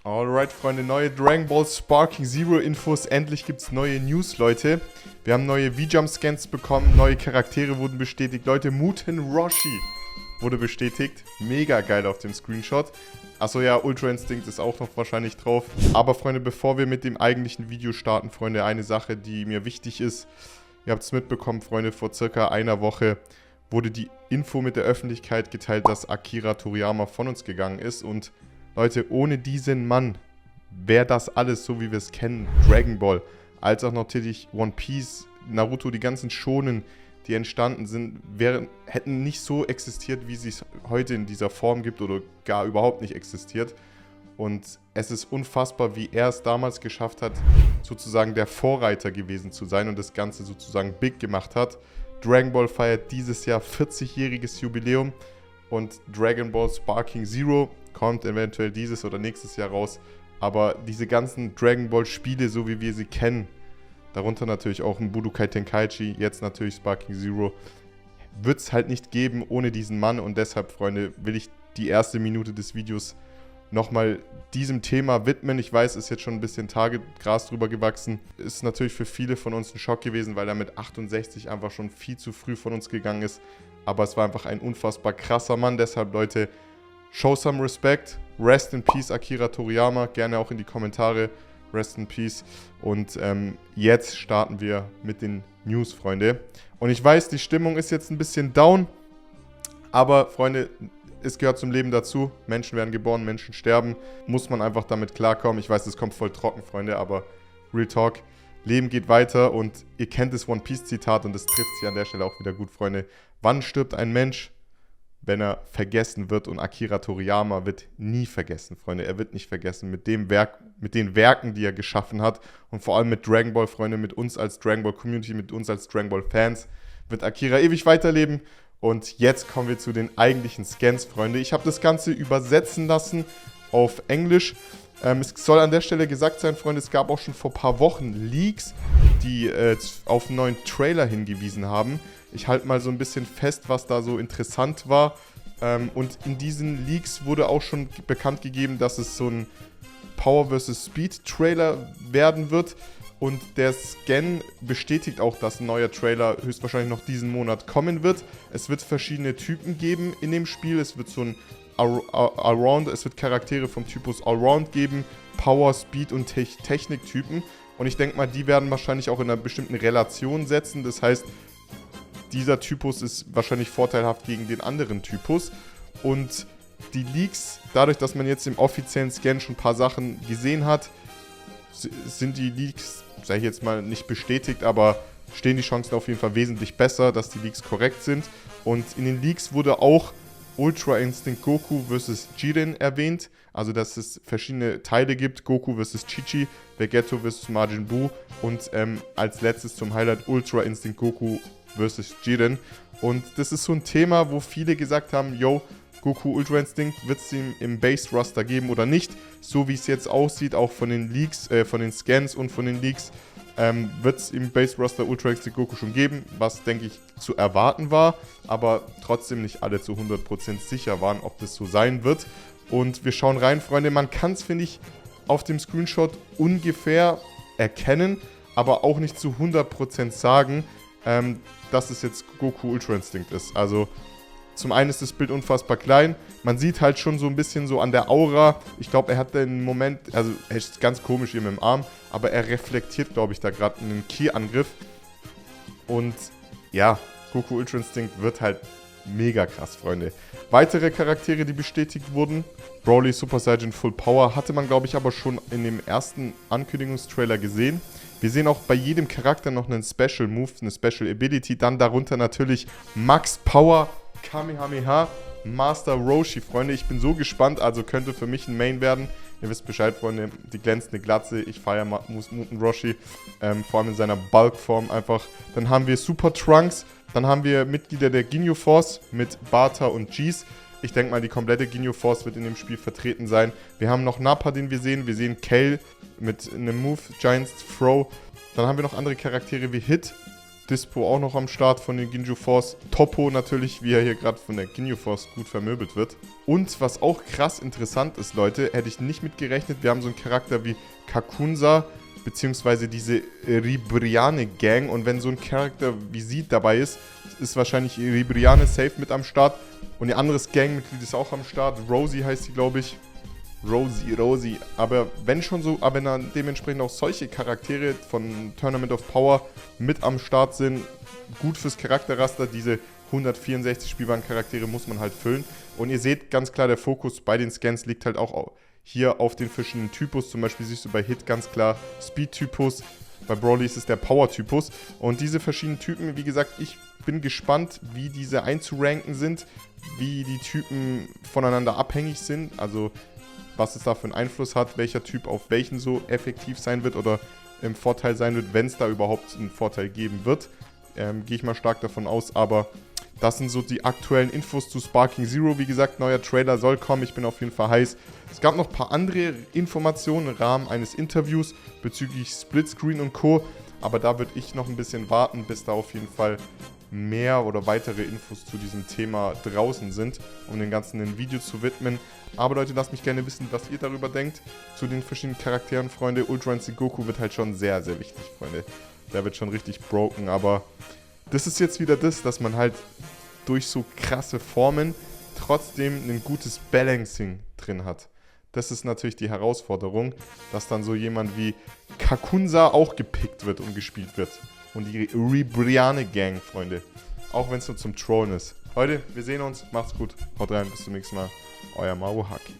Alright, Freunde, neue Dragon Ball Sparking Zero Infos. Endlich gibt's neue News, Leute. Wir haben neue V-Jump-Scans bekommen, neue Charaktere wurden bestätigt. Leute, Muten Roshi wurde bestätigt. Mega geil auf dem Screenshot. Achso, ja, Ultra Instinct ist auch noch wahrscheinlich drauf. Aber, Freunde, bevor wir mit dem eigentlichen Video starten, Freunde, eine Sache, die mir wichtig ist. Ihr habt es mitbekommen, Freunde, vor circa einer Woche wurde die Info mit der Öffentlichkeit geteilt, dass Akira Toriyama von uns gegangen ist. Und Leute, ohne diesen Mann wäre das alles, so wie wir es kennen, Dragon Ball, als auch natürlich One Piece, Naruto, die ganzen Shonen, die entstanden sind, hätten nicht so existiert, wie sie es heute in dieser Form gibt oder gar überhaupt nicht existiert. Und es ist unfassbar, wie er es damals geschafft hat, sozusagen der Vorreiter gewesen zu sein und das Ganze sozusagen big gemacht hat. Dragon Ball feiert dieses Jahr 40-jähriges Jubiläum und Dragon Ball Sparking Zero kommt eventuell dieses oder nächstes Jahr raus. Aber diese ganzen Dragon Ball Spiele, so wie wir sie kennen, darunter natürlich auch ein Budokai Tenkaichi, jetzt natürlich Sparking Zero, wird es halt nicht geben ohne diesen Mann. Und deshalb, Freunde, will ich die erste Minute des Videos nochmal diesem Thema widmen. Ich weiß, es ist jetzt schon ein bisschen Gras drüber gewachsen. Ist natürlich für viele von uns ein Schock gewesen, weil er mit 68 einfach schon viel zu früh von uns gegangen ist. Aber es war einfach ein unfassbar krasser Mann. Deshalb, Leute, show some respect. Rest in peace, Akira Toriyama. Gerne auch in die Kommentare. Rest in peace. Und jetzt starten wir mit den News, Freunde. Und ich weiß, die Stimmung ist jetzt ein bisschen down. Aber, Freunde, es gehört zum Leben dazu. Menschen werden geboren, Menschen sterben. Muss man einfach damit klarkommen. Ich weiß, das kommt voll trocken, Freunde, aber Real Talk. Leben geht weiter und ihr kennt das One Piece Zitat und das trifft sich an der Stelle auch wieder gut, Freunde. Wann stirbt ein Mensch? Wenn er vergessen wird, und Akira Toriyama wird nie vergessen, Freunde. Er wird nicht vergessen mit den Werken, die er geschaffen hat und vor allem mit Dragon Ball, Freunde, mit uns als Dragon Ball Community, mit uns als Dragon Ball Fans wird Akira ewig weiterleben. Und jetzt kommen wir zu den eigentlichen Scans, Freunde. Ich habe das Ganze übersetzen lassen auf Englisch. Es soll an der Stelle gesagt sein, Freunde, es gab auch schon vor ein paar Wochen Leaks, die auf einen neuen Trailer hingewiesen haben. Ich halte mal so ein bisschen fest, was da so interessant war. Und in diesen Leaks wurde auch schon bekannt gegeben, dass es so ein Power vs. Speed Trailer werden wird. Und der Scan bestätigt auch, dass ein neuer Trailer höchstwahrscheinlich noch diesen Monat kommen wird. Es wird verschiedene Typen geben in dem Spiel. Es wird so ein Allround, es wird Charaktere vom Typus Allround geben, Power, Speed und Techniktypen. Und ich denke mal, die werden wahrscheinlich auch in einer bestimmten Relation setzen. Das heißt, dieser Typus ist wahrscheinlich vorteilhaft gegen den anderen Typus. Und die Leaks, dadurch, dass man jetzt im offiziellen Scan schon ein paar Sachen gesehen hat, sind die Leaks, sage ich jetzt mal, nicht bestätigt, aber stehen die Chancen auf jeden Fall wesentlich besser, dass die Leaks korrekt sind. Und in den Leaks wurde auch Ultra Instinct Goku vs. Jiren erwähnt, also dass es verschiedene Teile gibt, Goku vs. Chi-Chi, Vegetto vs. Majin Buu und als letztes zum Highlight Ultra Instinct Goku vs. Jiren. Und das ist so ein Thema, wo viele gesagt haben, yo, Goku Ultra Instinct wird es ihm im Base-Roster geben oder nicht. So wie es jetzt aussieht, auch von den Leaks, von den Scans und von den Leaks, wird es im Base-Roster Ultra Instinct Goku schon geben, was, denke ich, zu erwarten war, aber trotzdem nicht alle zu 100% sicher waren, ob das so sein wird. Und wir schauen rein, Freunde, man kann es, finde ich, auf dem Screenshot ungefähr erkennen, aber auch nicht zu 100% sagen, dass es jetzt Goku Ultra Instinct ist. Also zum einen ist das Bild unfassbar klein. Man sieht halt schon so ein bisschen so an der Aura. Ich glaube, er hat den Moment, also er ist ganz komisch hier mit dem Arm, aber er reflektiert, glaube ich, da gerade einen Ki-Angriff. Und ja, Goku Ultra Instinct wird halt mega krass, Freunde. Weitere Charaktere, die bestätigt wurden. Broly Super Saiyan Full Power hatte man, glaube ich, aber schon in dem ersten Ankündigungstrailer gesehen. Wir sehen auch bei jedem Charakter noch einen Special Move, eine Special Ability. Dann darunter natürlich Max Power Kamehameha Master Roshi, Freunde. Ich bin so gespannt, also könnte für mich ein Main werden. Ihr wisst Bescheid, Freunde, die glänzende Glatze. Ich feiere Muten Roshi, vor allem in seiner Bulkform einfach. Dann haben wir Super Trunks, dann haben wir Mitglieder der Ginyu Force mit Barta und Jeez. Ich denke mal, die komplette Ginyu Force wird in dem Spiel vertreten sein. Wir haben noch Nappa, den wir sehen. Wir sehen Kale mit einem Move, Giants Throw. Dann haben wir noch andere Charaktere wie Hit, Dispo auch noch am Start von den Ginju Force. Toppo natürlich, wie er hier gerade von der Ginju Force gut vermöbelt wird. Und was auch krass interessant ist, Leute, hätte ich nicht mit gerechnet. Wir haben so einen Charakter wie Kakunsa, beziehungsweise diese Ribriane Gang. Und wenn so ein Charakter wie sie dabei ist, ist wahrscheinlich Ribriane safe mit am Start. Und ihr anderes Gangmitglied ist auch am Start. Rosie heißt sie, glaube ich. Rosie. Aber wenn schon so, aber wenn dann dementsprechend auch solche Charaktere von Tournament of Power mit am Start sind, gut fürs Charakterraster, diese 164 spielbaren Charaktere muss man halt füllen. Und ihr seht ganz klar, der Fokus bei den Scans liegt halt auch hier auf den verschiedenen Typus. Zum Beispiel siehst du bei Hit ganz klar Speed-Typus, bei Broly ist es der Power-Typus. Und diese verschiedenen Typen, wie gesagt, ich bin gespannt, wie diese einzuranken sind, wie die Typen voneinander abhängig sind, also was es da für einen Einfluss hat, welcher Typ auf welchen so effektiv sein wird oder im Vorteil sein wird, wenn es da überhaupt einen Vorteil geben wird. Gehe ich mal stark davon aus, aber das sind so die aktuellen Infos zu Sparking Zero. Wie gesagt, neuer Trailer soll kommen, ich bin auf jeden Fall heiß. Es gab noch ein paar andere Informationen im Rahmen eines Interviews bezüglich Splitscreen und Co., aber da würde ich noch ein bisschen warten, bis da auf jeden Fall mehr oder weitere Infos zu diesem Thema draußen sind, um den Ganzen ein Video zu widmen. Aber Leute, lasst mich gerne wissen, was ihr darüber denkt, zu den verschiedenen Charakteren, Freunde. Ultra Instinct Goku wird halt schon sehr, sehr wichtig, Freunde. Der wird schon richtig broken, aber das ist jetzt wieder das, dass man halt durch so krasse Formen trotzdem ein gutes Balancing drin hat. Das ist natürlich die Herausforderung, dass dann so jemand wie Kakunsa auch gepickt wird und gespielt wird. Und die Ribriane Gang, Freunde. Auch wenn es nur zum Trollen ist. Leute, wir sehen uns. Macht's gut. Haut rein. Bis zum nächsten Mal. Euer Maruhaki.